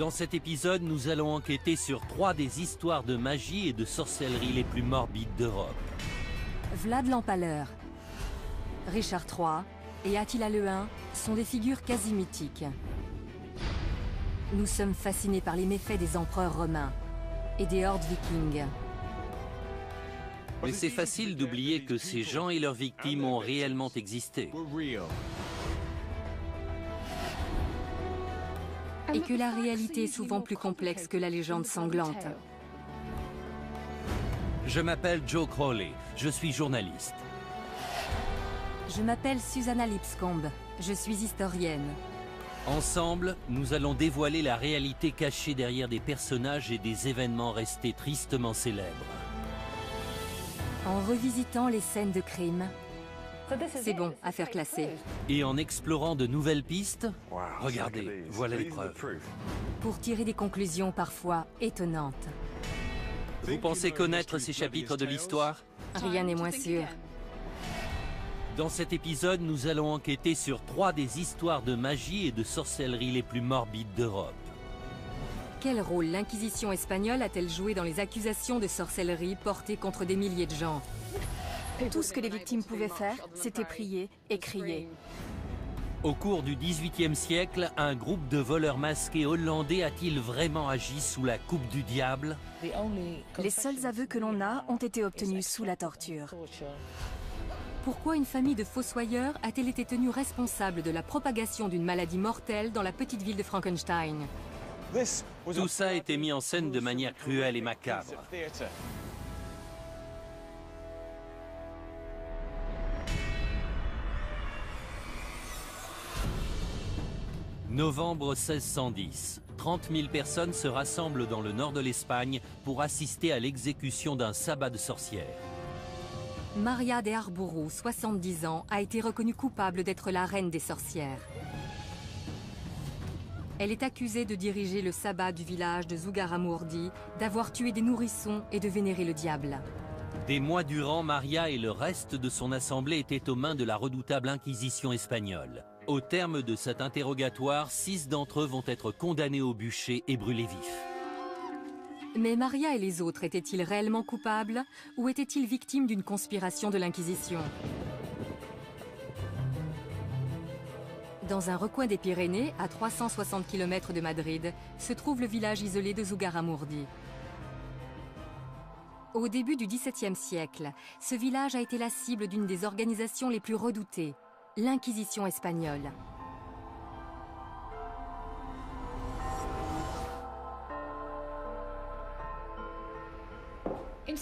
Dans cet épisode, nous allons enquêter sur 3 des histoires de magie et de sorcellerie les plus morbides d'Europe. Vlad l'Empaleur, Richard III et Attila le Hun sont des figures quasi mythiques. Nous sommes fascinés par les méfaits des empereurs romains et des hordes vikings. Mais c'est facile d'oublier que ces gens et leurs victimes ont réellement existé. Et que la réalité est souvent plus complexe que la légende sanglante. Je m'appelle Joe Crowley, je suis journaliste. Je m'appelle Susanna Lipscomb, je suis historienne. Ensemble, nous allons dévoiler la réalité cachée derrière des personnages et des événements restés tristement célèbres. En revisitant les scènes de crime, c'est bon, affaire classée. Et en explorant de nouvelles pistes, regardez, voilà les preuves. Pour tirer des conclusions parfois étonnantes. Vous pensez connaître ces chapitres de l'histoire? Rien n'est moins sûr. Dans cet épisode, nous allons enquêter sur 3 des histoires de magie et de sorcellerie les plus morbides d'Europe. Quel rôle l'Inquisition espagnole a-t-elle joué dans les accusations de sorcellerie portées contre des milliers de gens? Tout ce que les victimes pouvaient faire, c'était prier et crier. Au cours du XVIIIe siècle, un groupe de voleurs masqués hollandais a-t-il vraiment agi sous la coupe du diable? Les seuls aveux que l'on a ont été obtenus sous la torture. Pourquoi une famille de fossoyeurs a-t-elle été tenue responsable de la propagation d'une maladie mortelle dans la petite ville de Frankenstein? Tout ça a été mis en scène de manière cruelle et macabre. Novembre 1610. 30 000 personnes se rassemblent dans le nord de l'Espagne pour assister à l'exécution d'un sabbat de sorcières. Maria de Arbourou, 70 ans, a été reconnue coupable d'être la reine des sorcières. Elle est accusée de diriger le sabbat du village de Zugarramurdi, d'avoir tué des nourrissons et de vénérer le diable. Des mois durant, Maria et le reste de son assemblée étaient aux mains de la redoutable Inquisition espagnole. Au terme de cet interrogatoire, 6 d'entre eux vont être condamnés au bûcher et brûlés vifs. Mais Maria et les autres étaient-ils réellement coupables ou étaient-ils victimes d'une conspiration de l'Inquisition? Dans un recoin des Pyrénées, à 360 km de Madrid, se trouve le village isolé de Zugarramurdi. Au début du XVIIe siècle, ce village a été la cible d'une des organisations les plus redoutées, l'Inquisition espagnole.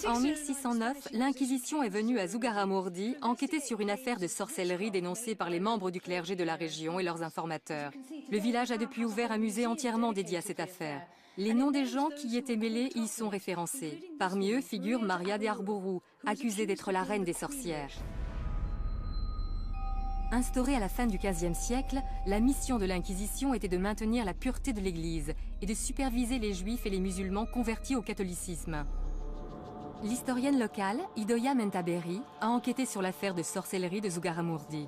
En 1609, l'Inquisition est venue à Zugarramurdi enquêter sur une affaire de sorcellerie dénoncée par les membres du clergé de la région et leurs informateurs. Le village a depuis ouvert un musée entièrement dédié à cette affaire. Les noms des gens qui y étaient mêlés y sont référencés. Parmi eux figure Maria de Arbourou, accusée d'être la reine des sorcières. Instaurée à la fin du XVe siècle, la mission de l'Inquisition était de maintenir la pureté de l'Église et de superviser les Juifs et les musulmans convertis au catholicisme. L'historienne locale, Idoia Mentaberi, a enquêté sur l'affaire de sorcellerie de Zugarramurdi.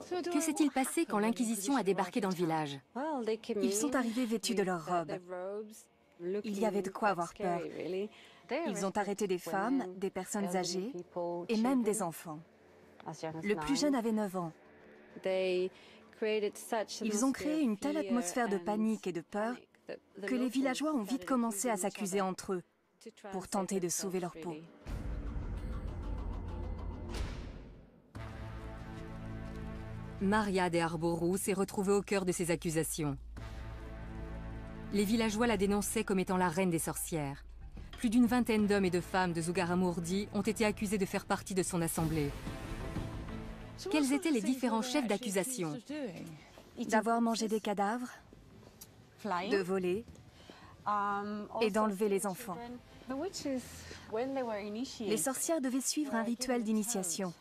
Que s'est-il passé quand l'Inquisition a débarqué dans le village? Ils sont arrivés vêtus de leurs robes. Il y avait de quoi avoir peur. Ils ont arrêté des femmes, des personnes âgées et même des enfants. Le plus jeune avait 9 ans. Ils ont créé une telle atmosphère de panique et de peur que les villageois ont vite commencé à s'accuser entre eux pour tenter de sauver leur peau. Maria de Arbourou s'est retrouvée au cœur de ces accusations. Les villageois la dénonçaient comme étant la reine des sorcières. Plus d'une vingtaine d'hommes et de femmes de Zugarramurdi ont été accusés de faire partie de son assemblée. Quels étaient les différents chefs d'accusation? D'avoir mangé des cadavres, de voler et d'enlever les enfants. Les sorcières devaient suivre un rituel d'initiation.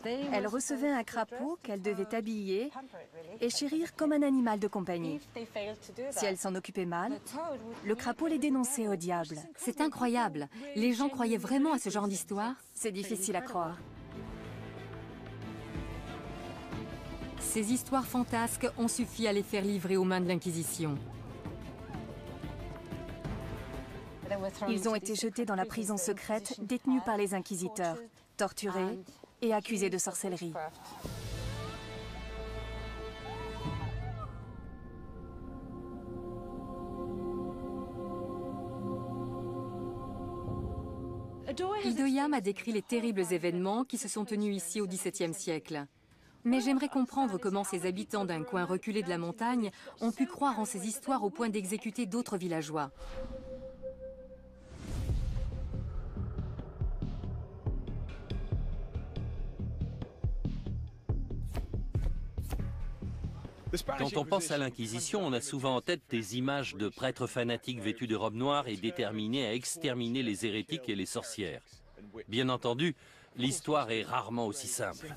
Elles recevaient un crapaud qu'elles devaient habiller et chérir comme un animal de compagnie. Si elles s'en occupaient mal, le crapaud les dénonçait au diable. C'est incroyable. Les gens croyaient vraiment à ce genre d'histoire? C'est difficile à croire. Ces histoires fantasques ont suffi à les faire livrer aux mains de l'Inquisition. Ils ont été jetés dans la prison secrète, détenus par les inquisiteurs, torturés et accusés de sorcellerie. Idoia m'a décrit les terribles événements qui se sont tenus ici au XVIIe siècle. Mais j'aimerais comprendre comment ces habitants d'un coin reculé de la montagne ont pu croire en ces histoires au point d'exécuter d'autres villageois. Quand on pense à l'Inquisition, on a souvent en tête des images de prêtres fanatiques vêtus de robes noires et déterminés à exterminer les hérétiques et les sorcières. Bien entendu, l'histoire est rarement aussi simple.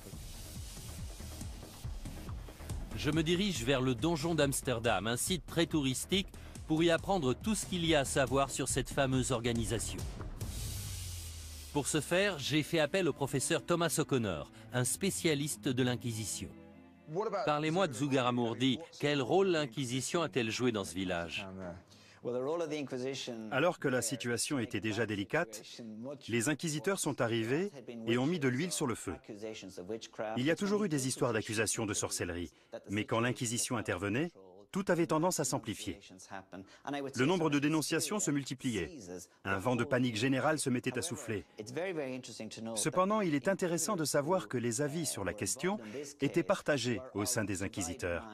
Je me dirige vers le donjon d'Amsterdam, un site très touristique, pour y apprendre tout ce qu'il y a à savoir sur cette fameuse organisation. Pour ce faire, j'ai fait appel au professeur Thomas O'Connor, un spécialiste de l'Inquisition. Parlez-moi de Zugarramurdi. Quel rôle l'Inquisition a-t-elle joué dans ce village? Alors que la situation était déjà délicate, les inquisiteurs sont arrivés et ont mis de l'huile sur le feu. Il y a toujours eu des histoires d'accusations de sorcellerie, mais quand l'Inquisition intervenait, tout avait tendance à s'amplifier. Le nombre de dénonciations se multipliait. Un vent de panique générale se mettait à souffler. Cependant, il est intéressant de savoir que les avis sur la question étaient partagés au sein des inquisiteurs.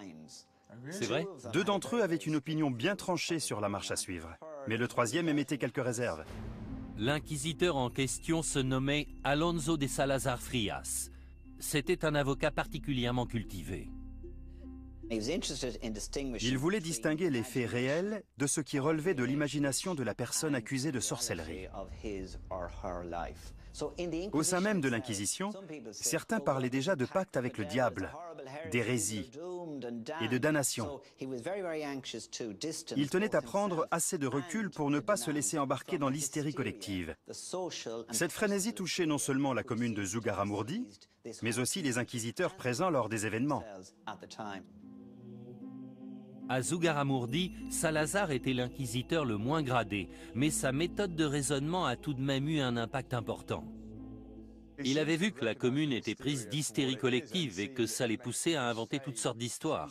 C'est vrai? 2 d'entre eux avaient une opinion bien tranchée sur la marche à suivre, mais le 3e émettait quelques réserves. L'inquisiteur en question se nommait Alonso de Salazar Frias. C'était un avocat particulièrement cultivé. Il voulait distinguer les faits réels de ce qui relevait de l'imagination de la personne accusée de sorcellerie. Au sein même de l'Inquisition, certains parlaient déjà de pacte avec le diable, d'hérésie et de damnation. Il tenait à prendre assez de recul pour ne pas se laisser embarquer dans l'hystérie collective. Cette frénésie touchait non seulement la commune de Zugarramurdi, mais aussi les inquisiteurs présents lors des événements. À Zugarramurdi, Salazar était l'inquisiteur le moins gradé, mais sa méthode de raisonnement a tout de même eu un impact important. Il avait vu que la commune était prise d'hystérie collective et que ça les poussait à inventer toutes sortes d'histoires.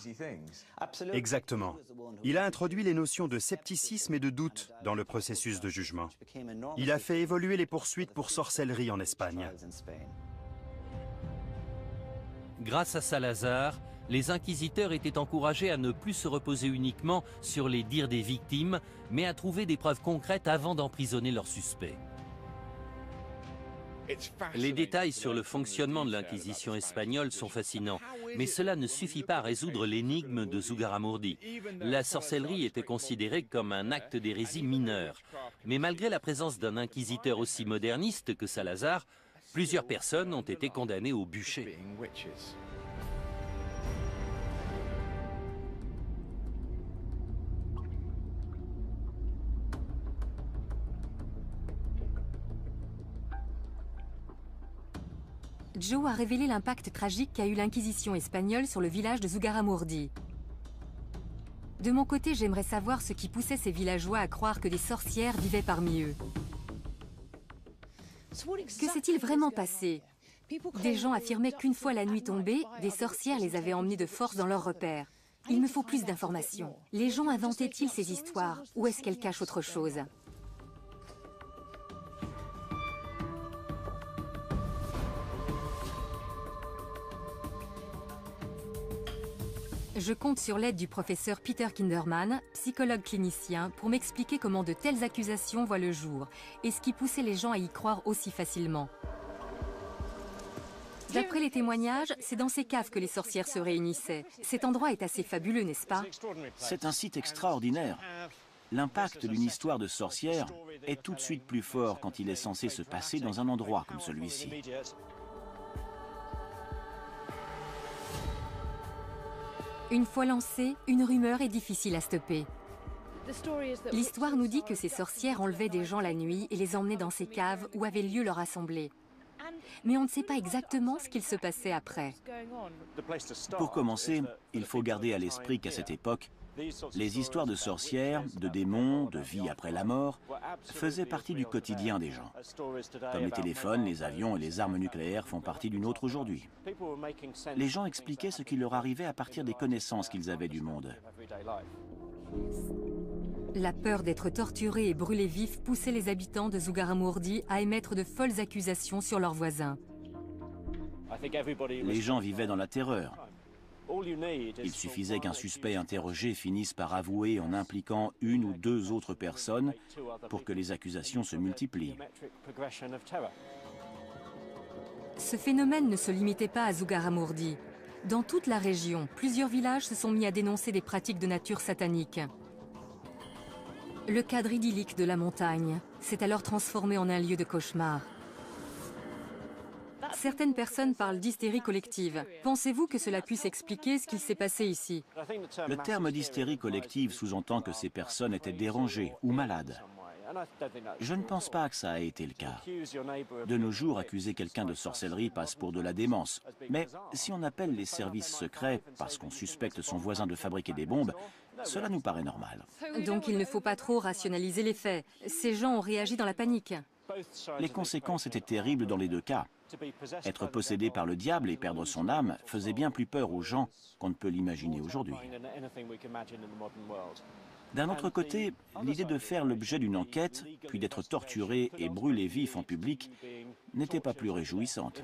Exactement. Il a introduit les notions de scepticisme et de doute dans le processus de jugement. Il a fait évoluer les poursuites pour sorcellerie en Espagne. Grâce à Salazar, les inquisiteurs étaient encouragés à ne plus se reposer uniquement sur les dires des victimes, mais à trouver des preuves concrètes avant d'emprisonner leurs suspects. Les détails sur le fonctionnement de l'Inquisition espagnole sont fascinants, mais cela ne suffit pas à résoudre l'énigme de Zugarramurdi. La sorcellerie était considérée comme un acte d'hérésie mineur. Mais malgré la présence d'un inquisiteur aussi moderniste que Salazar, plusieurs personnes ont été condamnées au bûcher. Joe a révélé l'impact tragique qu'a eu l'Inquisition espagnole sur le village de Zugarramurdi. De mon côté, j'aimerais savoir ce qui poussait ces villageois à croire que des sorcières vivaient parmi eux. Que s'est-il vraiment passé? Des gens affirmaient qu'une fois la nuit tombée, des sorcières les avaient emmenés de force dans leurs repères. Il me faut plus d'informations. Les gens inventaient-ils ces histoires ou est-ce qu'elles cachent autre chose? Je compte sur l'aide du professeur Peter Kinderman, psychologue clinicien, pour m'expliquer comment de telles accusations voient le jour et ce qui poussait les gens à y croire aussi facilement. D'après les témoignages, c'est dans ces caves que les sorcières se réunissaient. Cet endroit est assez fabuleux, n'est-ce pas? C'est un site extraordinaire. L'impact d'une histoire de sorcière est tout de suite plus fort quand il est censé se passer dans un endroit comme celui-ci. Une fois lancée, une rumeur est difficile à stopper. L'histoire nous dit que ces sorcières enlevaient des gens la nuit et les emmenaient dans ces caves où avait lieu leur assemblée. Mais on ne sait pas exactement ce qu'il se passait après. Pour commencer, il faut garder à l'esprit qu'à cette époque, les histoires de sorcières, de démons, de vie après la mort faisaient partie du quotidien des gens. Comme les téléphones, les avions et les armes nucléaires font partie du nôtre aujourd'hui. Les gens expliquaient ce qui leur arrivait à partir des connaissances qu'ils avaient du monde. La peur d'être torturés et brûlés vifs poussait les habitants de Zugarramurdi à émettre de folles accusations sur leurs voisins. Les gens vivaient dans la terreur. Il suffisait qu'un suspect interrogé finisse par avouer en impliquant une ou deux autres personnes pour que les accusations se multiplient. Ce phénomène ne se limitait pas à Zugarramurdi. Dans toute la région, plusieurs villages se sont mis à dénoncer des pratiques de nature satanique. Le cadre idyllique de la montagne s'est alors transformé en un lieu de cauchemar. Certaines personnes parlent d'hystérie collective. Pensez-vous que cela puisse expliquer ce qu'il s'est passé ici? Le terme d'hystérie collective sous-entend que ces personnes étaient dérangées ou malades. Je ne pense pas que ça a été le cas. De nos jours, accuser quelqu'un de sorcellerie passe pour de la démence. Mais si on appelle les services secrets parce qu'on suspecte son voisin de fabriquer des bombes, cela nous paraît normal. Donc il ne faut pas trop rationaliser les faits. Ces gens ont réagi dans la panique. Les conséquences étaient terribles dans les deux cas. Être possédé par le diable et perdre son âme faisait bien plus peur aux gens qu'on ne peut l'imaginer aujourd'hui. D'un autre côté, l'idée de faire l'objet d'une enquête, puis d'être torturé et brûlé vif en public, n'était pas plus réjouissante.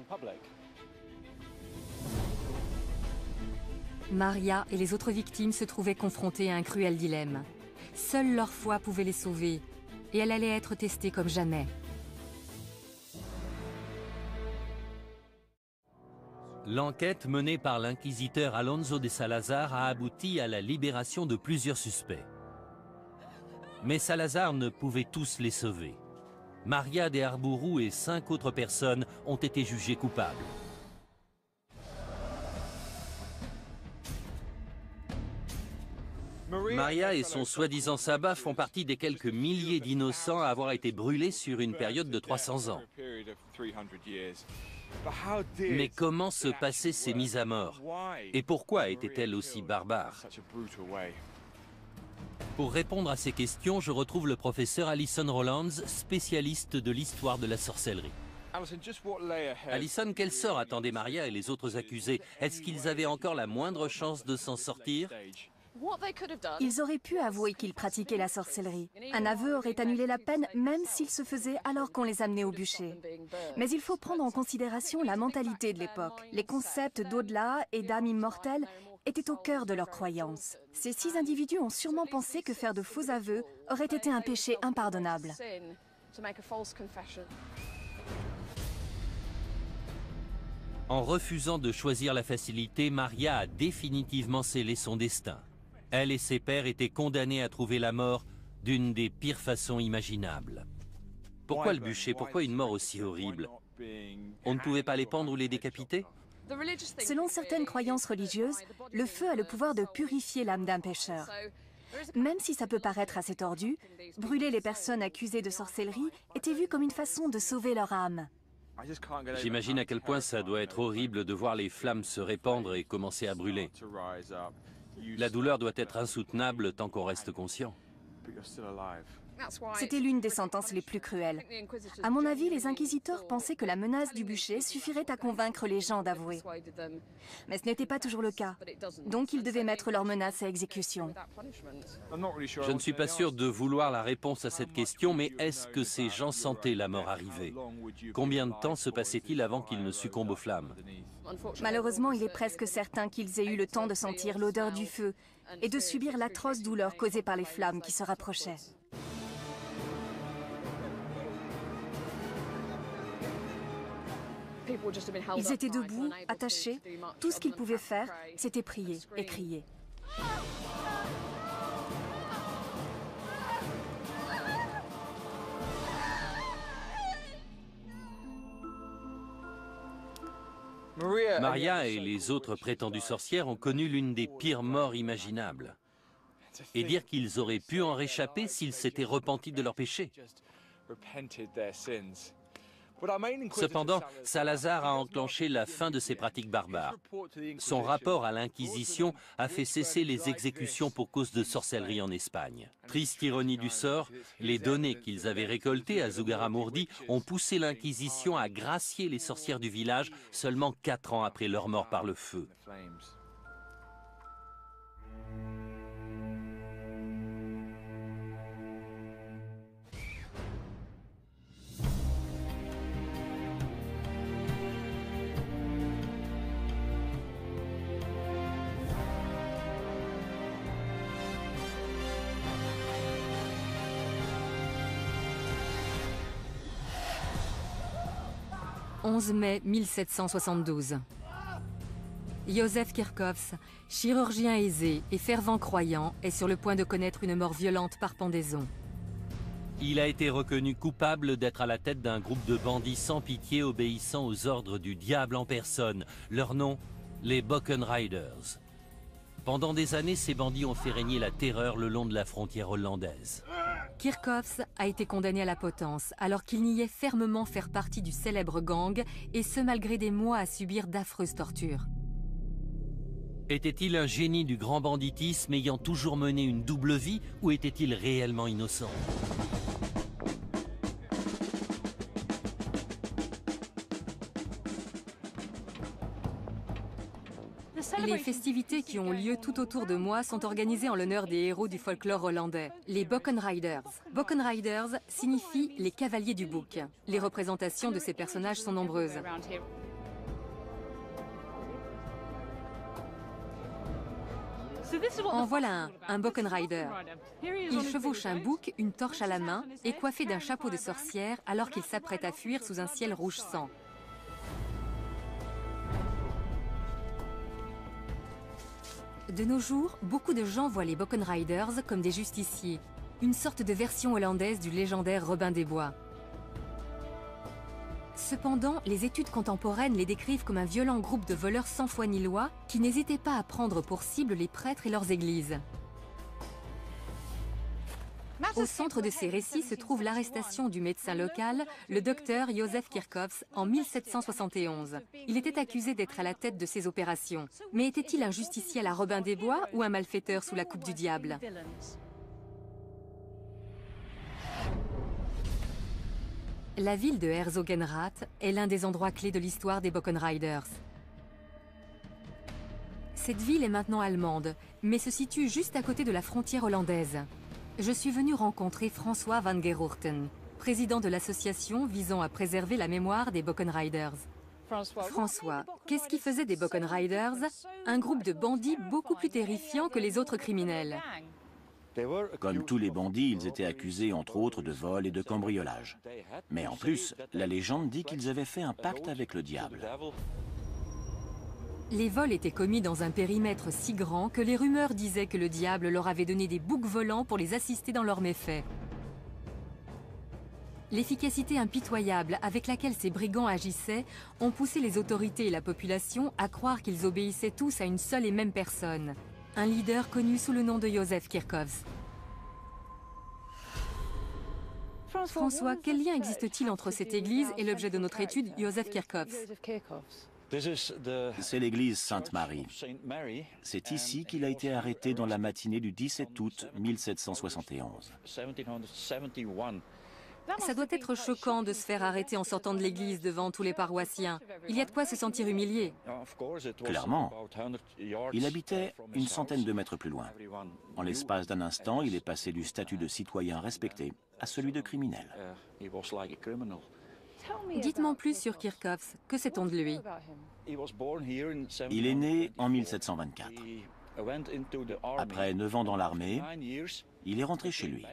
Maria et les autres victimes se trouvaient confrontées à un cruel dilemme. Seule leur foi pouvait les sauver, et elle allait être testée comme jamais. L'enquête menée par l'inquisiteur Alonso de Salazar a abouti à la libération de plusieurs suspects. Mais Salazar ne pouvait tous les sauver. Maria de Arbourou et 5 autres personnes ont été jugées coupables. Maria et son soi-disant sabbat font partie des quelques milliers d'innocents à avoir été brûlés sur une période de 300 ans. Mais comment se passaient ces mises à mort? Et pourquoi étaient-elles aussi barbares? Pour répondre à ces questions, je retrouve le professeur Alison Rowlands, spécialiste de l'histoire de la sorcellerie. Alison, quel sort attendaient Maria et les autres accusés? Est-ce qu'ils avaient encore la moindre chance de s'en sortir? Ils auraient pu avouer qu'ils pratiquaient la sorcellerie. Un aveu aurait annulé la peine, même s'il se faisait alors qu'on les amenait au bûcher. Mais il faut prendre en considération la mentalité de l'époque. Les concepts d'au-delà et d'âme immortelle étaient au cœur de leurs croyances. Ces 6 individus ont sûrement pensé que faire de faux aveux aurait été un péché impardonnable. En refusant de choisir la facilité, Maria a définitivement scellé son destin. Elle et ses pairs étaient condamnés à trouver la mort d'une des pires façons imaginables. Pourquoi le bûcher? Pourquoi une mort aussi horrible? On ne pouvait pas les pendre ou les décapiter? Selon certaines croyances religieuses, le feu a le pouvoir de purifier l'âme d'un pécheur. Même si ça peut paraître assez tordu, brûler les personnes accusées de sorcellerie était vu comme une façon de sauver leur âme. J'imagine à quel point ça doit être horrible de voir les flammes se répandre et commencer à brûler. La douleur doit être insoutenable tant qu'on reste conscient. C'était l'une des sentences les plus cruelles. À mon avis, les inquisiteurs pensaient que la menace du bûcher suffirait à convaincre les gens d'avouer. Mais ce n'était pas toujours le cas. Donc ils devaient mettre leur menace à exécution. Je ne suis pas sûr de vouloir la réponse à cette question, mais est-ce que ces gens sentaient la mort arriver? Combien de temps se passait-il avant qu'ils ne succombent aux flammes? Malheureusement, il est presque certain qu'ils aient eu le temps de sentir l'odeur du feu et de subir l'atroce douleur causée par les flammes qui se rapprochaient. Ils étaient debout, attachés. Tout ce qu'ils pouvaient faire, c'était prier et crier. Maria et les autres prétendues sorcières ont connu l'une des pires morts imaginables. Et dire qu'ils auraient pu en réchapper s'ils s'étaient repentis de leurs péchés. Cependant, Salazar a enclenché la fin de ces pratiques barbares. Son rapport à l'Inquisition a fait cesser les exécutions pour cause de sorcellerie en Espagne. Triste ironie du sort, les données qu'ils avaient récoltées à Zugarramurdi ont poussé l'Inquisition à gracier les sorcières du village seulement 4 ans après leur mort par le feu. « 11 mai 1772. Józef Kirchhoffs, chirurgien aisé et fervent croyant, est sur le point de connaître une mort violente par pendaison. Il a été reconnu coupable d'être à la tête d'un groupe de bandits sans pitié obéissant aux ordres du diable en personne. Leur nom, les Bockenriders. Pendant des années, ces bandits ont fait régner la terreur le long de la frontière hollandaise. Kirchhoffs a été condamné à la potence alors qu'il niait fermement faire partie du célèbre gang, et ce malgré des mois à subir d'affreuses tortures. Était-il un génie du grand banditisme ayant toujours mené une double vie, ou était-il réellement innocent ? Les festivités qui ont lieu tout autour de moi sont organisées en l'honneur des héros du folklore hollandais, les Bockenriders. Bockenriders signifie les cavaliers du bouc. Les représentations de ces personnages sont nombreuses. En voilà un Bockenrider. Il chevauche un bouc, une torche à la main et coiffé d'un chapeau de sorcière alors qu'il s'apprête à fuir sous un ciel rouge sang. De nos jours, beaucoup de gens voient les Bockenriders comme des justiciers, une sorte de version hollandaise du légendaire Robin des Bois. Cependant, les études contemporaines les décrivent comme un violent groupe de voleurs sans foi ni loi qui n'hésitaient pas à prendre pour cible les prêtres et leurs églises. Au centre de ces récits se trouve l'arrestation du médecin local, le docteur Józef Kirchhoffs, en 1771. Il était accusé d'être à la tête de ces opérations. Mais était-il un justicier à la Robin des Bois ou un malfaiteur sous la coupe du diable ? La ville de Herzogenrath est l'un des endroits clés de l'histoire des Bockenriders. Cette ville est maintenant allemande, mais se situe juste à côté de la frontière hollandaise. Je suis venu rencontrer François van Geroorten, président de l'association visant à préserver la mémoire des Bockenriders. François, qu'est-ce qui faisait des Bockenriders un groupe de bandits beaucoup plus terrifiant que les autres criminels? Comme tous les bandits, ils étaient accusés entre autres de vol et de cambriolage. Mais en plus, la légende dit qu'ils avaient fait un pacte avec le diable. Les vols étaient commis dans un périmètre si grand que les rumeurs disaient que le diable leur avait donné des boucs volants pour les assister dans leurs méfaits. L'efficacité impitoyable avec laquelle ces brigands agissaient ont poussé les autorités et la population à croire qu'ils obéissaient tous à une seule et même personne, un leader connu sous le nom de Józef Kirchhoffs. François, quel lien existe-t-il entre cette église et l'objet de notre étude, Józef Kirchhoffs? C'est l'église Sainte-Marie. C'est ici qu'il a été arrêté dans la matinée du 17 août 1771. Ça doit être choquant de se faire arrêter en sortant de l'église devant tous les paroissiens. Il y a de quoi se sentir humilié. Clairement. Il habitait une centaine de mètres plus loin. En l'espace d'un instant, il est passé du statut de citoyen respecté à celui de criminel. Dites-moi plus sur Kirchhoffs. Que sait-on de lui? Il est né en 1724. Après 9 ans dans l'armée, il est rentré chez lui.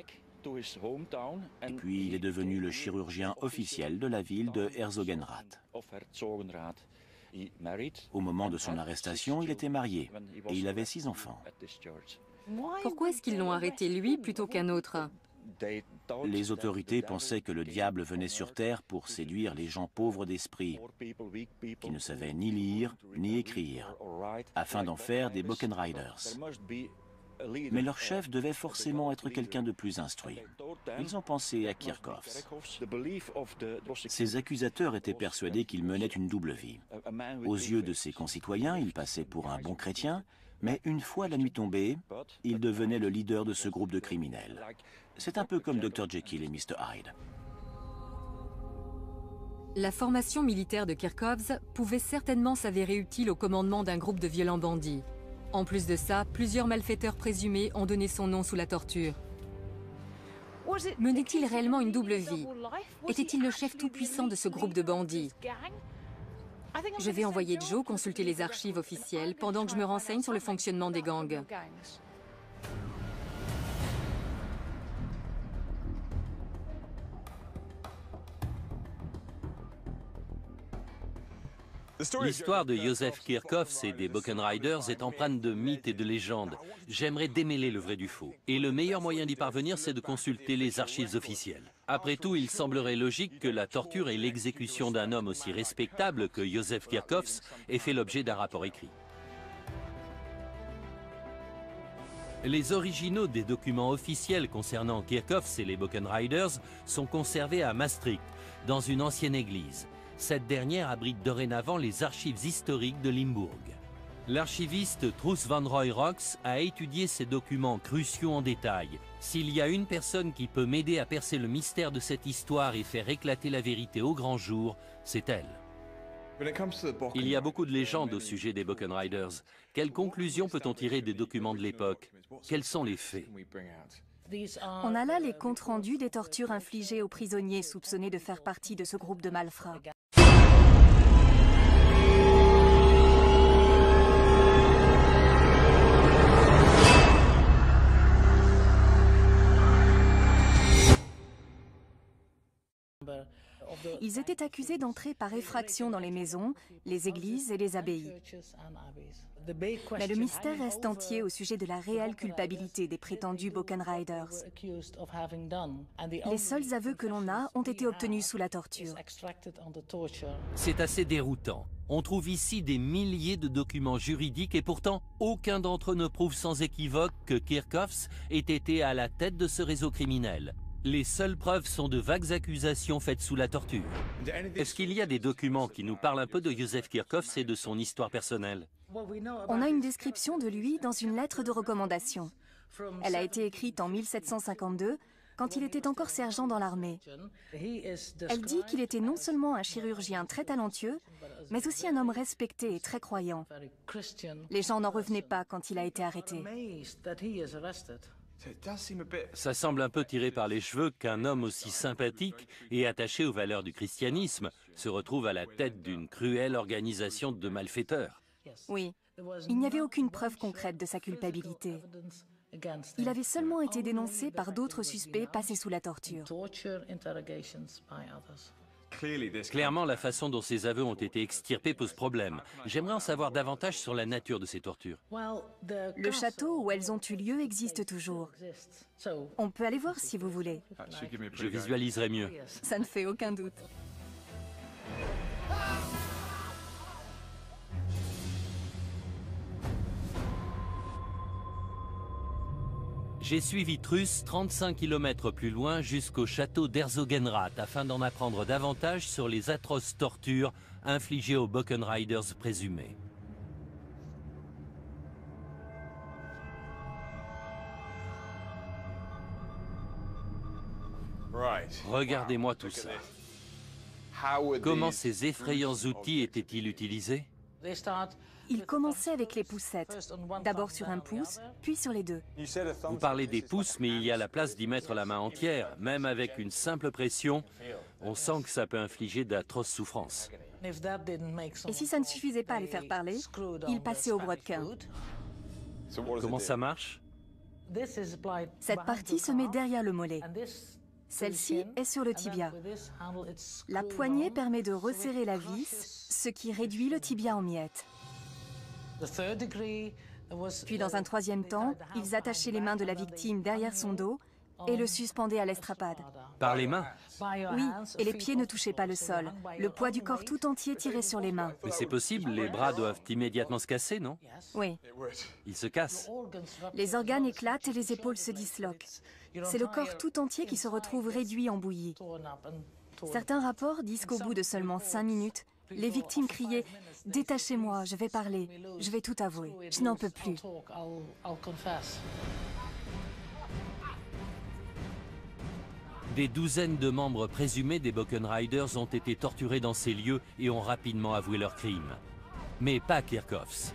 Et puis il est devenu le chirurgien officiel de la ville de Herzogenrath. Au moment de son arrestation, il était marié et il avait 6 enfants. Pourquoi est-ce qu'ils l'ont arrêté lui plutôt qu'un autre? Les autorités pensaient que le diable venait sur terre pour séduire les gens pauvres d'esprit, qui ne savaient ni lire ni écrire, afin d'en faire des Bockenriders. Mais leur chef devait forcément être quelqu'un de plus instruit. Ils ont pensé à Kirchhoffs. Ses accusateurs étaient persuadés qu'il menait une double vie. Aux yeux de ses concitoyens, il passait pour un bon chrétien, mais une fois la nuit tombée, il devenait le leader de ce groupe de criminels. C'est un peu comme Dr. Jekyll et Mr. Hyde. La formation militaire de Kirchhoffs pouvait certainement s'avérer utile au commandement d'un groupe de violents bandits. En plus de ça, plusieurs malfaiteurs présumés ont donné son nom sous la torture. Menait-il réellement une double vie? Était-il le chef tout-puissant de ce groupe de bandits? Je vais envoyer Joe consulter les archives officielles pendant que je me renseigne sur le fonctionnement des gangs. L'histoire de Joseph Kirchhoffs et des Boken Riders est empreinte de mythes et de légendes. J'aimerais démêler le vrai du faux. Et le meilleur moyen d'y parvenir, c'est de consulter les archives officielles. Après tout, il semblerait logique que la torture et l'exécution d'un homme aussi respectable que Joseph Kirchhoffs aient fait l'objet d'un rapport écrit. Les originaux des documents officiels concernant Kirchhoffs et les Boken Riders sont conservés à Maastricht, dans une ancienne église. Cette dernière abrite dorénavant les archives historiques de Limbourg. L'archiviste Truus van Roy-Rox a étudié ces documents cruciaux en détail. S'il y a une personne qui peut m'aider à percer le mystère de cette histoire et faire éclater la vérité au grand jour, c'est elle. Il y a beaucoup de légendes au sujet des Boken Riders. Quelles conclusions peut-on tirer des documents de l'époque? Quels sont les faits? On a là les comptes rendus des tortures infligées aux prisonniers soupçonnés de faire partie de ce groupe de malfrats. Ils étaient accusés d'entrer par effraction dans les maisons, les églises et les abbayes. Mais le mystère reste entier au sujet de la réelle culpabilité des prétendus Boken Riders. Les seuls aveux que l'on a ont été obtenus sous la torture. C'est assez déroutant. On trouve ici des milliers de documents juridiques et pourtant, aucun d'entre eux ne prouve sans équivoque que Kirchhoffs ait été à la tête de ce réseau criminel. Les seules preuves sont de vagues accusations faites sous la torture. Est-ce qu'il y a des documents qui nous parlent un peu de Joseph Kirchhoffs et de son histoire personnelle? On a une description de lui dans une lettre de recommandation. Elle a été écrite en 1752, quand il était encore sergent dans l'armée. Elle dit qu'il était non seulement un chirurgien très talentueux, mais aussi un homme respecté et très croyant. Les gens n'en revenaient pas quand il a été arrêté. Ça semble un peu tiré par les cheveux qu'un homme aussi sympathique et attaché aux valeurs du christianisme se retrouve à la tête d'une cruelle organisation de malfaiteurs. Oui, il n'y avait aucune preuve concrète de sa culpabilité. Il avait seulement été dénoncé par d'autres suspects passés sous la torture. Clairement, la façon dont ces aveux ont été extirpés pose problème. J'aimerais en savoir davantage sur la nature de ces tortures. Le château où elles ont eu lieu existe toujours. On peut aller voir si vous voulez. Je visualiserai mieux. Ça ne fait aucun doute. J'ai suivi Truus 35 km plus loin jusqu'au château d'Herzogenrath afin d'en apprendre davantage sur les atroces tortures infligées aux Boken Riders présumés. Regardez-moi tout ça. Comment ces effrayants outils étaient-ils utilisés? Il commençait avec les poussettes, d'abord sur un pouce, puis sur les deux. Vous parlez des pouces, mais il y a la place d'y mettre la main entière. Même avec une simple pression, on sent que ça peut infliger d'atroces souffrances. Et si ça ne suffisait pas à les faire parler, il passait au brodequin. Comment ça marche? Cette partie se met derrière le mollet. Celle-ci est sur le tibia. La poignée permet de resserrer la vis, ce qui réduit le tibia en miettes. Puis dans un troisième temps, ils attachaient les mains de la victime derrière son dos et le suspendaient à l'estrapade. Par les mains? Oui, et les pieds ne touchaient pas le sol. Le poids du corps tout entier tirait sur les mains. Mais c'est possible, les bras doivent immédiatement se casser, non? Oui. Ils se cassent. Les organes éclatent et les épaules se disloquent. C'est le corps tout entier qui se retrouve réduit en bouillie. Certains rapports disent qu'au bout de seulement 5 minutes, les victimes criaient « Détachez-moi, je vais parler, je vais tout avouer, je n'en peux plus ». Des douzaines de membres présumés des Buchan Riders ont été torturés dans ces lieux et ont rapidement avoué leurs crimes. Mais pas Kirchhoffs.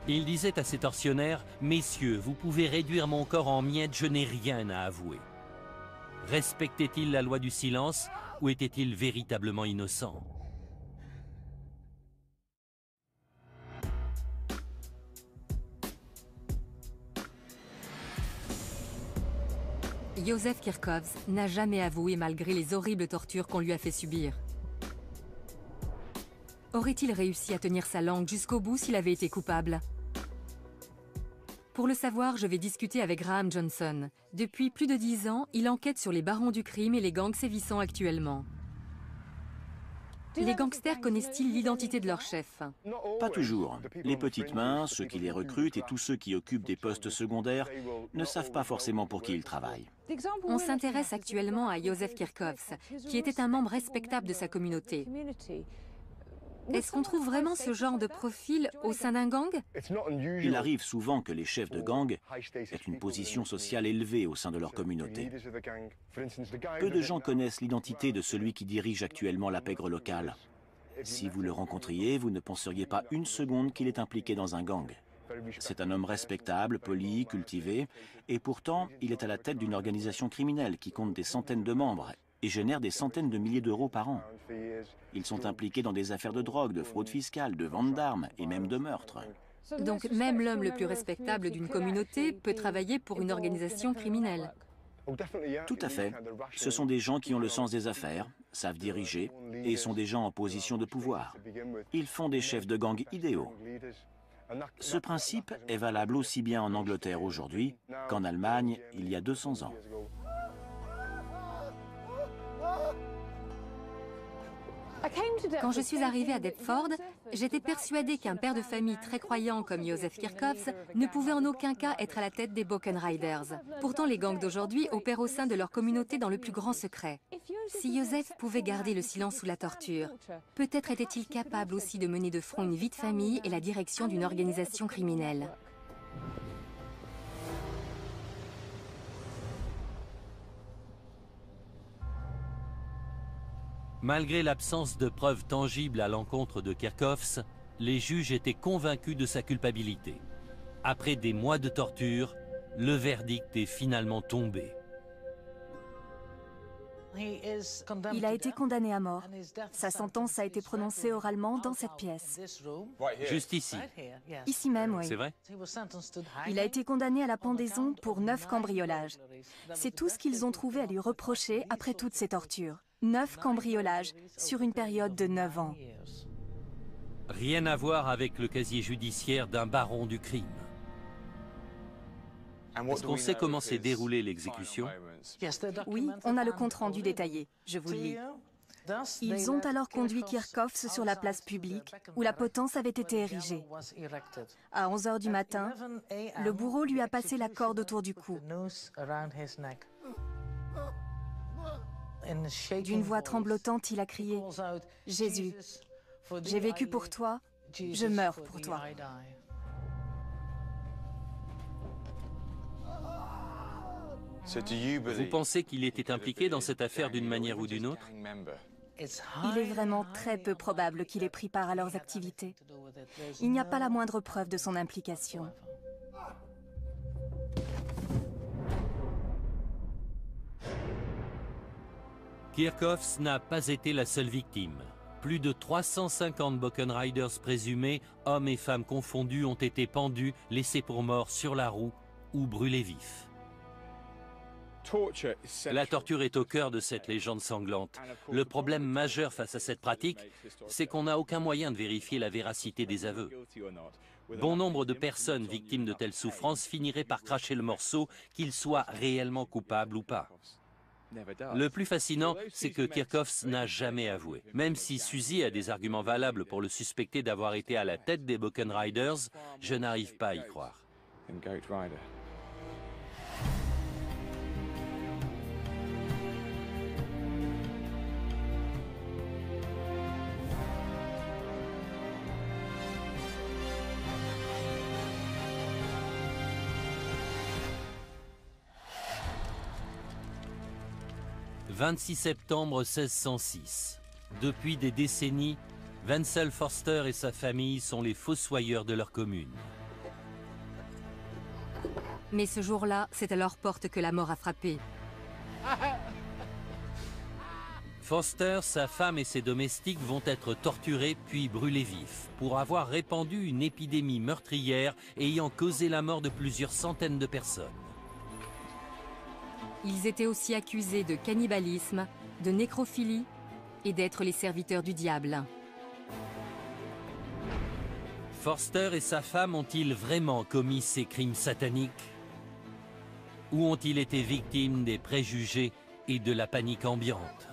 Il disait à ses tortionnaires « Messieurs, vous pouvez réduire mon corps en miettes, je n'ai rien à avouer ». Respectait-il la loi du silence ou était-il véritablement innocent? Józef Kirchhoffs n'a jamais avoué malgré les horribles tortures qu'on lui a fait subir. Aurait-il réussi à tenir sa langue jusqu'au bout s'il avait été coupable? Pour le savoir, je vais discuter avec Graham Johnson. Depuis plus de 10 ans, il enquête sur les barons du crime et les gangs sévissant actuellement. Les gangsters connaissent-ils l'identité de leur chef? Pas toujours. Les petites mains, ceux qui les recrutent et tous ceux qui occupent des postes secondaires ne savent pas forcément pour qui ils travaillent. On s'intéresse actuellement à Józef Kirchhoffs, qui était un membre respectable de sa communauté. Est-ce qu'on trouve vraiment ce genre de profil au sein d'un gang? Il arrive souvent que les chefs de gang aient une position sociale élevée au sein de leur communauté. Peu de gens connaissent l'identité de celui qui dirige actuellement la pègre locale. Si vous le rencontriez, vous ne penseriez pas une seconde qu'il est impliqué dans un gang. C'est un homme respectable, poli, cultivé, et pourtant, il est à la tête d'une organisation criminelle qui compte des centaines de membres et génère des centaines de milliers d'euros par an. Ils sont impliqués dans des affaires de drogue, de fraude fiscale, de vente d'armes et même de meurtre. Donc même l'homme le plus respectable d'une communauté peut travailler pour une organisation criminelle. Tout à fait. Ce sont des gens qui ont le sens des affaires, savent diriger et sont des gens en position de pouvoir. Ils font des chefs de gang idéaux. Ce principe est valable aussi bien en Angleterre aujourd'hui qu'en Allemagne il y a 200 ans. Quand je suis arrivée à Deptford, j'étais persuadée qu'un père de famille très croyant comme Józef Kirchhoffs ne pouvait en aucun cas être à la tête des Buchan Riders. Pourtant, les gangs d'aujourd'hui opèrent au sein de leur communauté dans le plus grand secret. Si Józef pouvait garder le silence sous la torture, peut-être était-il capable aussi de mener de front une vie de famille et la direction d'une organisation criminelle. Malgré l'absence de preuves tangibles à l'encontre de Kirchhoffs, les juges étaient convaincus de sa culpabilité. Après des mois de torture, le verdict est finalement tombé. Il a été condamné à mort. Sa sentence a été prononcée oralement dans cette pièce. Juste ici. Ici même, oui. C'est vrai? Il a été condamné à la pendaison pour 9 cambriolages. C'est tout ce qu'ils ont trouvé à lui reprocher après toutes ces tortures. 9 cambriolages sur une période de 9 ans. Rien à voir avec le casier judiciaire d'un baron du crime. Est-ce qu'on sait comment s'est déroulée l'exécution? Oui, on a le compte-rendu détaillé. Je vous le lis. Ils ont alors conduit Kirchhoffs sur la place publique où la potence avait été érigée. À 11 h du matin, le bourreau lui a passé la corde autour du cou. D'une voix tremblotante, il a crié « Jésus, j'ai vécu pour toi, je meurs pour toi ». Vous pensez qu'il était impliqué dans cette affaire d'une manière ou d'une autre? Il est vraiment très peu probable qu'il ait pris part à leurs activités. Il n'y a pas la moindre preuve de son implication. Kirchhoffs n'a pas été la seule victime. Plus de 350 Buchan Riders présumés, hommes et femmes confondus, ont été pendus, laissés pour morts sur la roue ou brûlés vifs. La torture est au cœur de cette légende sanglante. Le problème majeur face à cette pratique, c'est qu'on n'a aucun moyen de vérifier la véracité des aveux. Bon nombre de personnes victimes de telles souffrances finiraient par cracher le morceau, qu'ils soient réellement coupables ou pas. Le plus fascinant, c'est que Kirchhoffs n'a jamais avoué. Même si Suzy a des arguments valables pour le suspecter d'avoir été à la tête des Buchan Riders, je n'arrive pas à y croire. « 26 septembre 1606. Depuis des décennies, Wenzel Forster et sa famille sont les fossoyeurs de leur commune. Mais ce jour-là, c'est à leur porte que la mort a frappé. Forster, sa femme et ses domestiques vont être torturés puis brûlés vifs pour avoir répandu une épidémie meurtrière ayant causé la mort de plusieurs centaines de personnes. Ils étaient aussi accusés de cannibalisme, de nécrophilie et d'être les serviteurs du diable. Forster et sa femme ont-ils vraiment commis ces crimes sataniques? Ou ont-ils été victimes des préjugés et de la panique ambiante?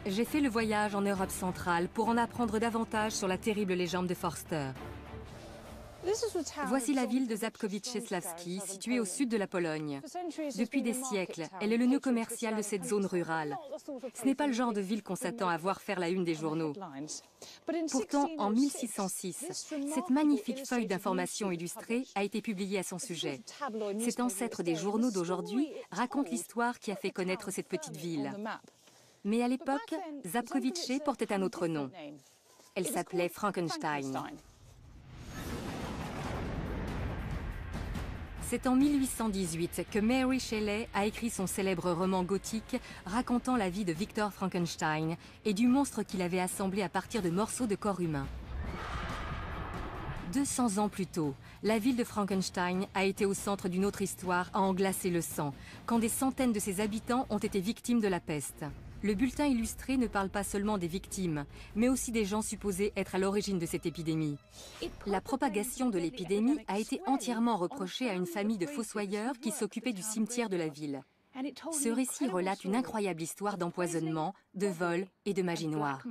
J'ai fait le voyage en Europe centrale pour en apprendre davantage sur la terrible légende de Forster. Voici la ville de Żabkowice-Sławski, située au sud de la Pologne. Depuis des siècles, elle est le nœud commercial de cette zone rurale. Ce n'est pas le genre de ville qu'on s'attend à voir faire la une des journaux. Pourtant, en 1606, cette magnifique feuille d'information illustrée a été publiée à son sujet. Cet ancêtre des journaux d'aujourd'hui raconte l'histoire qui a fait connaître cette petite ville. Mais à l'époque, Żabkowice portait un autre nom. Elle s'appelait Frankenstein. C'est en 1818 que Mary Shelley a écrit son célèbre roman gothique racontant la vie de Victor Frankenstein et du monstre qu'il avait assemblé à partir de morceaux de corps humain. 200 ans plus tôt, la ville de Frankenstein a été au centre d'une autre histoire à en glacer le sang, quand des centaines de ses habitants ont été victimes de la peste. Le bulletin illustré ne parle pas seulement des victimes, mais aussi des gens supposés être à l'origine de cette épidémie. La propagation de l'épidémie a été entièrement reprochée à une famille de fossoyeurs qui s'occupait du cimetière de la ville. Ce récit relate une incroyable histoire d'empoisonnement, de vol et de magie noire.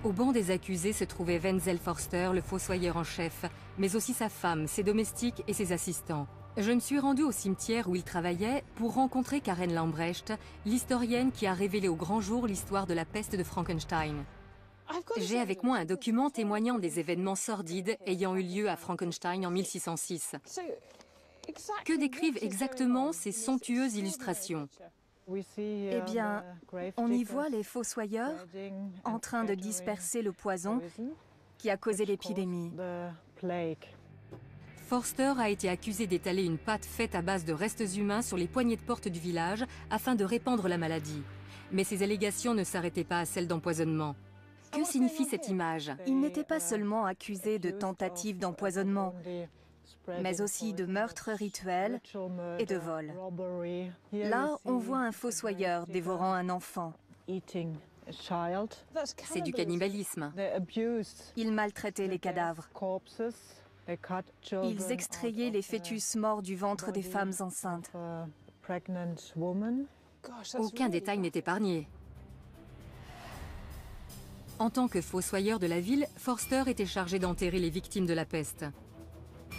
Au banc des accusés se trouvait Wenzel Forster, le fossoyeur en chef, mais aussi sa femme, ses domestiques et ses assistants. Je me suis rendue au cimetière où il travaillait pour rencontrer Karen Lambrecht, l'historienne qui a révélé au grand jour l'histoire de la peste de Frankenstein. J'ai avec moi un document témoignant des événements sordides ayant eu lieu à Frankenstein en 1606. Que décrivent exactement ces somptueuses illustrations ? Eh bien, on y voit les fossoyeurs en train de disperser le poison qui a causé l'épidémie. Forster a été accusé d'étaler une pâte faite à base de restes humains sur les poignées de porte du village afin de répandre la maladie. Mais ces allégations ne s'arrêtaient pas à celles d'empoisonnement. Que signifie cette image? Il n'était pas seulement accusé de tentative d'empoisonnement, mais aussi de meurtre rituel et de vol. Là, on voit un fossoyeur dévorant un enfant. C'est du cannibalisme. Ils maltraitaient les cadavres. Ils extrayaient les fœtus morts du ventre des femmes enceintes. Aucun détail n'est épargné. En tant que fossoyeur de la ville, Forster était chargé d'enterrer les victimes de la peste.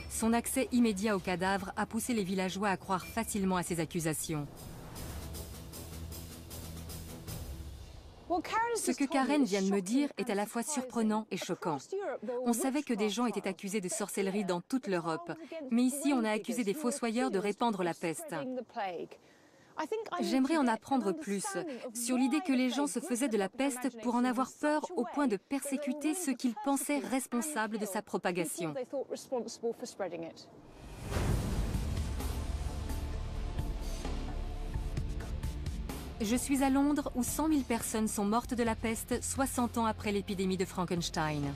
Son accès immédiat aux cadavres a poussé les villageois à croire facilement à ses accusations. Ce que Karen vient de me dire est à la fois surprenant et choquant. On savait que des gens étaient accusés de sorcellerie dans toute l'Europe, mais ici on a accusé des fossoyeurs de répandre la peste. J'aimerais en apprendre plus sur l'idée que les gens se faisaient de la peste pour en avoir peur au point de persécuter ceux qu'ils pensaient responsables de sa propagation. Je suis à Londres où 100 000 personnes sont mortes de la peste 60 ans après l'épidémie de Frankenstein.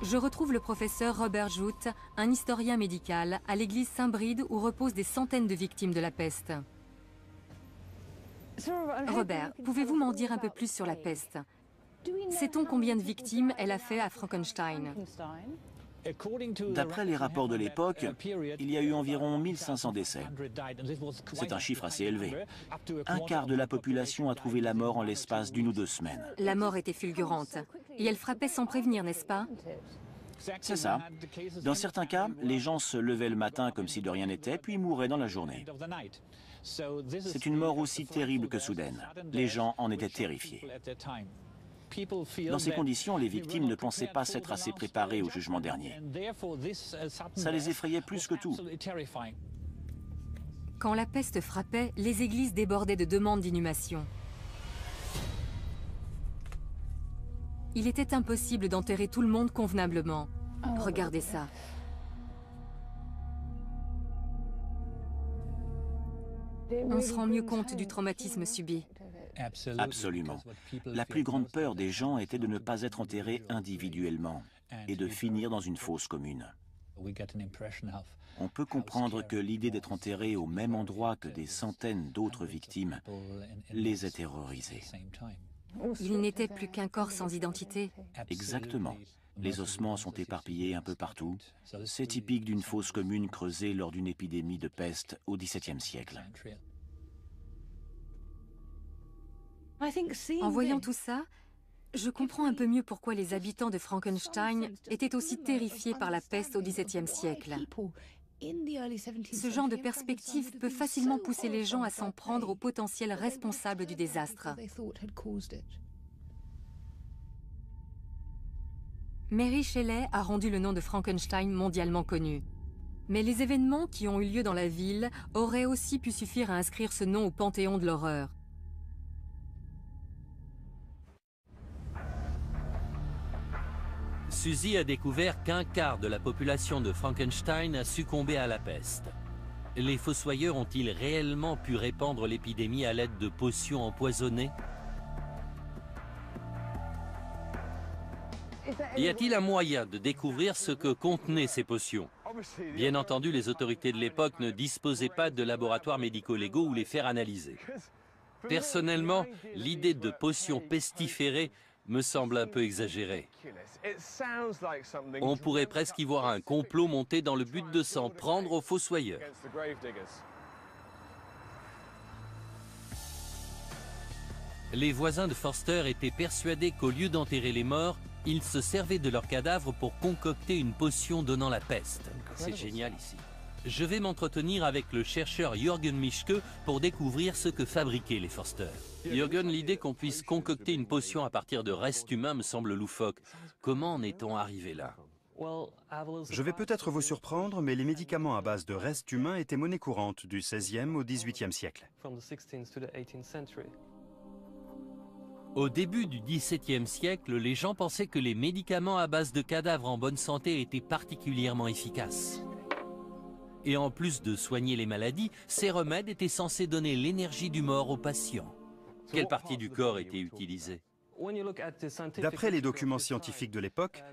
Je retrouve le professeur Robert Jout, un historien médical, à l'église Saint-Bride où reposent des centaines de victimes de la peste. Robert, pouvez-vous m'en dire un peu plus sur la peste? Sait-on combien de victimes elle a fait à Frankenstein? D'après les rapports de l'époque, il y a eu environ 1500 décès. C'est un chiffre assez élevé. Un quart de la population a trouvé la mort en l'espace d'1 ou 2 semaines. La mort était fulgurante. Et elle frappait sans prévenir, n'est-ce pas? C'est ça. Dans certains cas, les gens se levaient le matin comme si de rien n'était, puis mouraient dans la journée. C'est une mort aussi terrible que soudaine. Les gens en étaient terrifiés. Dans ces conditions, les victimes ne pensaient pas s'être assez préparées au jugement dernier. Ça les effrayait plus que tout. Quand la peste frappait, les églises débordaient de demandes d'inhumation. Il était impossible d'enterrer tout le monde convenablement. Regardez ça. On se rend mieux compte du traumatisme subi. Absolument. La plus grande peur des gens était de ne pas être enterrés individuellement et de finir dans une fosse commune. On peut comprendre que l'idée d'être enterré au même endroit que des centaines d'autres victimes les ait terrorisés. Il n'était plus qu'un corps sans identité. Exactement. Les ossements sont éparpillés un peu partout. C'est typique d'une fosse commune creusée lors d'une épidémie de peste au XVIIe siècle. En voyant tout ça, je comprends un peu mieux pourquoi les habitants de Frankenstein étaient aussi terrifiés par la peste au XVIIe siècle. Ce genre de perspective peut facilement pousser les gens à s'en prendre aux potentiels responsables du désastre. Mary Shelley a rendu le nom de Frankenstein mondialement connu. Mais les événements qui ont eu lieu dans la ville auraient aussi pu suffire à inscrire ce nom au panthéon de l'horreur. Suzy a découvert qu'un quart de la population de Frankenstein a succombé à la peste. Les fossoyeurs ont-ils réellement pu répandre l'épidémie à l'aide de potions empoisonnées? Y a-t-il un moyen de découvrir ce que contenaient ces potions? Bien entendu, les autorités de l'époque ne disposaient pas de laboratoires médico-légaux où les faire analyser. Personnellement, l'idée de potions pestiférées me semble un peu exagérée. On pourrait presque y voir un complot monté dans le but de s'en prendre aux fossoyeurs. Les voisins de Forster étaient persuadés qu'au lieu d'enterrer les morts, ils se servaient de leurs cadavres pour concocter une potion donnant la peste. C'est génial ici. Je vais m'entretenir avec le chercheur Jürgen Mischke pour découvrir ce que fabriquaient les Forster. Jürgen, l'idée qu'on puisse concocter une potion à partir de restes humains me semble loufoque. Comment en est-on arrivé là? Je vais peut-être vous surprendre, mais les médicaments à base de restes humains étaient monnaie courante du XVIe au XVIIIe siècle. Au début du XVIIe siècle, les gens pensaient que les médicaments à base de cadavres en bonne santé étaient particulièrement efficaces. Et en plus de soigner les maladies, ces remèdes étaient censés donner l'énergie du mort aux patients. Quelle partie du corps était utilisée? D'après les documents scientifiques de l'époque,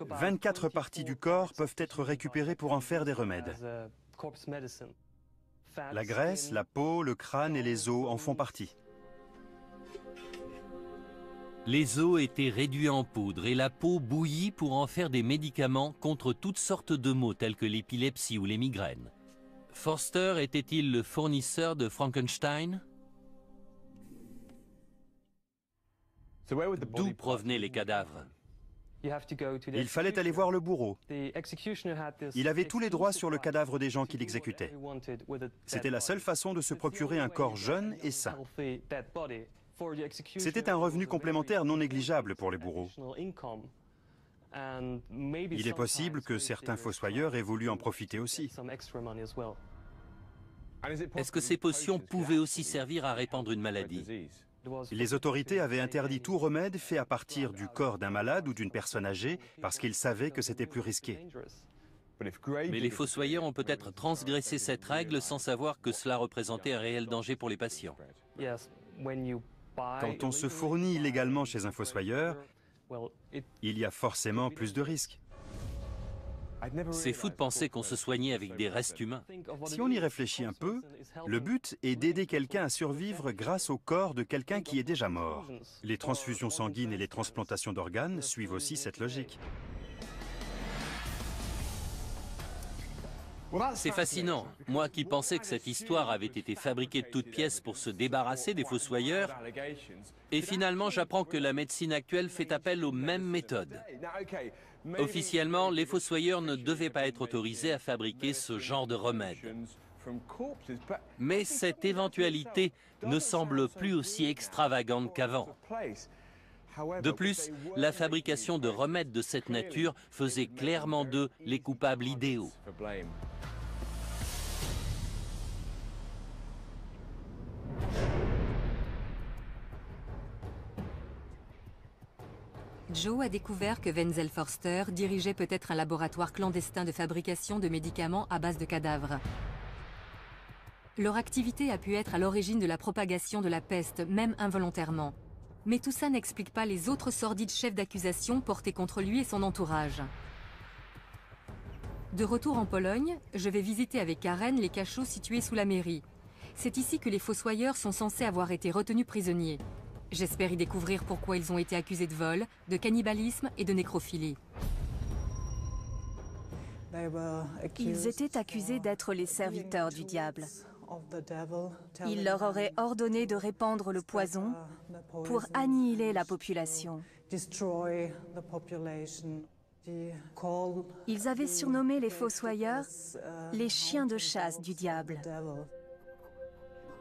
24 parties du corps peuvent être récupérées pour en faire des remèdes. La graisse, la peau, le crâne et les os en font partie. Les os étaient réduits en poudre et la peau bouillie pour en faire des médicaments contre toutes sortes de maux tels que l'épilepsie ou les migraines. Forster était-il le fournisseur de Frankenstein? D'où provenaient les cadavres? Il fallait aller voir le bourreau. Il avait tous les droits sur le cadavre des gens qu'il exécutait. C'était la seule façon de se procurer un corps jeune et sain. C'était un revenu complémentaire non négligeable pour les bourreaux. Il est possible que certains fossoyeurs aient voulu en profiter aussi. Est-ce que ces potions pouvaient aussi servir à répandre une maladie? Les autorités avaient interdit tout remède fait à partir du corps d'un malade ou d'une personne âgée parce qu'ils savaient que c'était plus risqué. Mais les fossoyeurs ont peut-être transgressé cette règle sans savoir que cela représentait un réel danger pour les patients. Quand on se fournit illégalement chez un fossoyeur, il y a forcément plus de risques. C'est fou de penser qu'on se soignait avec des restes humains. Si on y réfléchit un peu, le but est d'aider quelqu'un à survivre grâce au corps de quelqu'un qui est déjà mort. Les transfusions sanguines et les transplantations d'organes suivent aussi cette logique. C'est fascinant. Moi qui pensais que cette histoire avait été fabriquée de toutes pièces pour se débarrasser des fossoyeurs, et finalement j'apprends que la médecine actuelle fait appel aux mêmes méthodes. Officiellement, les fossoyeurs ne devaient pas être autorisés à fabriquer ce genre de remède. Mais cette éventualité ne semble plus aussi extravagante qu'avant. De plus, la fabrication de remèdes de cette nature faisait clairement d'eux les coupables idéaux. Joe a découvert que Wenzel Forster dirigeait peut-être un laboratoire clandestin de fabrication de médicaments à base de cadavres. Leur activité a pu être à l'origine de la propagation de la peste, même involontairement. Mais tout ça n'explique pas les autres sordides chefs d'accusation portés contre lui et son entourage. De retour en Pologne, je vais visiter avec Karen les cachots situés sous la mairie. C'est ici que les fossoyeurs sont censés avoir été retenus prisonniers. J'espère y découvrir pourquoi ils ont été accusés de vol, de cannibalisme et de nécrophilie. Ils étaient accusés d'être les serviteurs du diable. Il leur aurait ordonné de répandre le poison pour annihiler la population. Ils avaient surnommé les fossoyeurs les chiens de chasse du diable.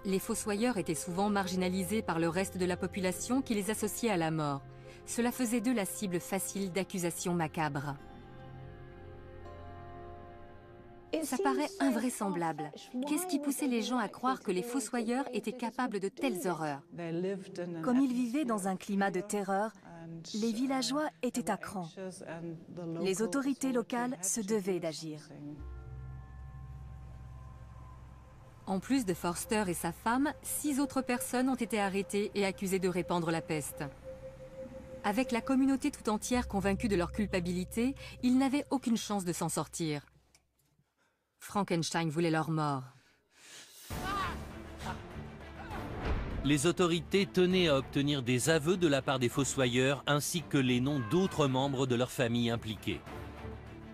Les fossoyeurs étaient souvent marginalisés par le reste de la population qui les associait à la mort. Cela faisait d'eux la cible facile d'accusations macabres. Ça paraît invraisemblable. Qu'est-ce qui poussait les gens à croire que les fossoyeurs étaient capables de telles horreurs? Comme ils vivaient dans un climat de terreur, les villageois étaient à cran. Les autorités locales se devaient d'agir. En plus de Forster et sa femme, 6 autres personnes ont été arrêtées et accusées de répandre la peste. Avec la communauté tout entière convaincue de leur culpabilité, ils n'avaient aucune chance de s'en sortir. Frankenstein voulait leur mort. Les autorités tenaient à obtenir des aveux de la part des fossoyeurs ainsi que les noms d'autres membres de leur famille impliqués.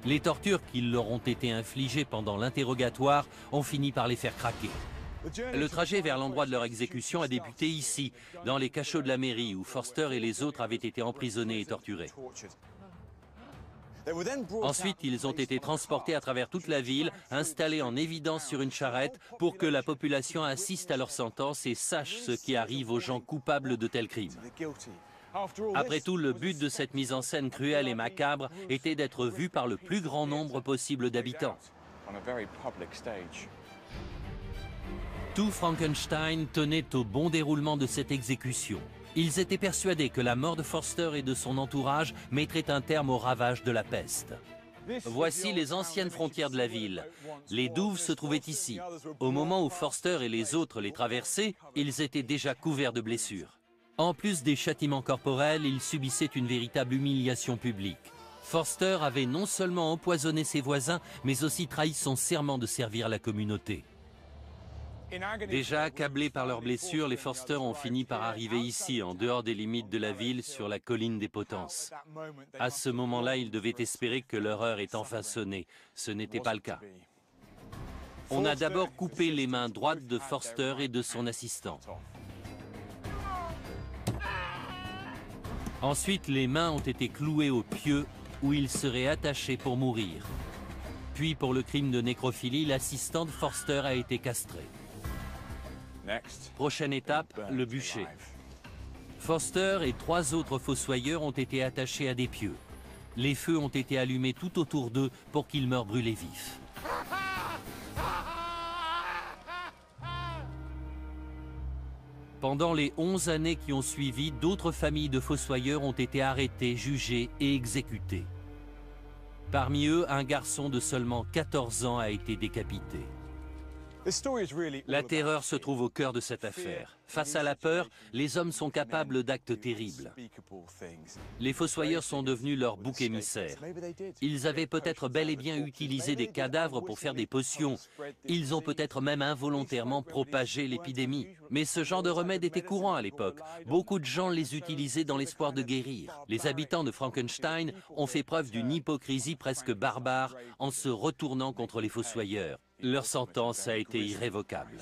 Les tortures qui leur ont été infligées pendant l'interrogatoire ont fini par les faire craquer. Le trajet vers l'endroit de leur exécution a débuté ici, dans les cachots de la mairie où Forster et les autres avaient été emprisonnés et torturés. Ensuite, ils ont été transportés à travers toute la ville, installés en évidence sur une charrette pour que la population assiste à leur sentence et sache ce qui arrive aux gens coupables de tels crimes. Après tout, le but de cette mise en scène cruelle et macabre était d'être vu par le plus grand nombre possible d'habitants. Tout Frankenstein tenait au bon déroulement de cette exécution. Ils étaient persuadés que la mort de Forster et de son entourage mettrait un terme aux ravages de la peste. Voici les anciennes frontières de la ville. Les douves se trouvaient ici. Au moment où Forster et les autres les traversaient, ils étaient déjà couverts de blessures. En plus des châtiments corporels, ils subissaient une véritable humiliation publique. Forster avait non seulement empoisonné ses voisins, mais aussi trahi son serment de servir la communauté. Déjà accablés par leurs blessures, les Forster ont fini par arriver ici, en dehors des limites de la ville, sur la colline des Potences. À ce moment-là, ils devaient espérer que leur heure est enfin sonnée. Ce n'était pas le cas. On a d'abord coupé les mains droites de Forster et de son assistant. Ensuite, les mains ont été clouées au pieu où ils seraient attachés pour mourir. Puis, pour le crime de nécrophilie, l'assistant de Forster a été castré. Prochaine étape, le bûcher. Forster et 3 autres fossoyeurs ont été attachés à des pieux. Les feux ont été allumés tout autour d'eux pour qu'ils meurent brûlés vifs. Pendant les 11 années qui ont suivi, d'autres familles de fossoyeurs ont été arrêtées, jugées et exécutées. Parmi eux, un garçon de seulement 14 ans a été décapité. La terreur se trouve au cœur de cette affaire. Face à la peur, les hommes sont capables d'actes terribles. Les fossoyeurs sont devenus leur bouc émissaire. Ils avaient peut-être bel et bien utilisé des cadavres pour faire des potions. Ils ont peut-être même involontairement propagé l'épidémie. Mais ce genre de remède était courant à l'époque. Beaucoup de gens les utilisaient dans l'espoir de guérir. Les habitants de Frankenstein ont fait preuve d'une hypocrisie presque barbare en se retournant contre les fossoyeurs. Leur sentence a été irrévocable.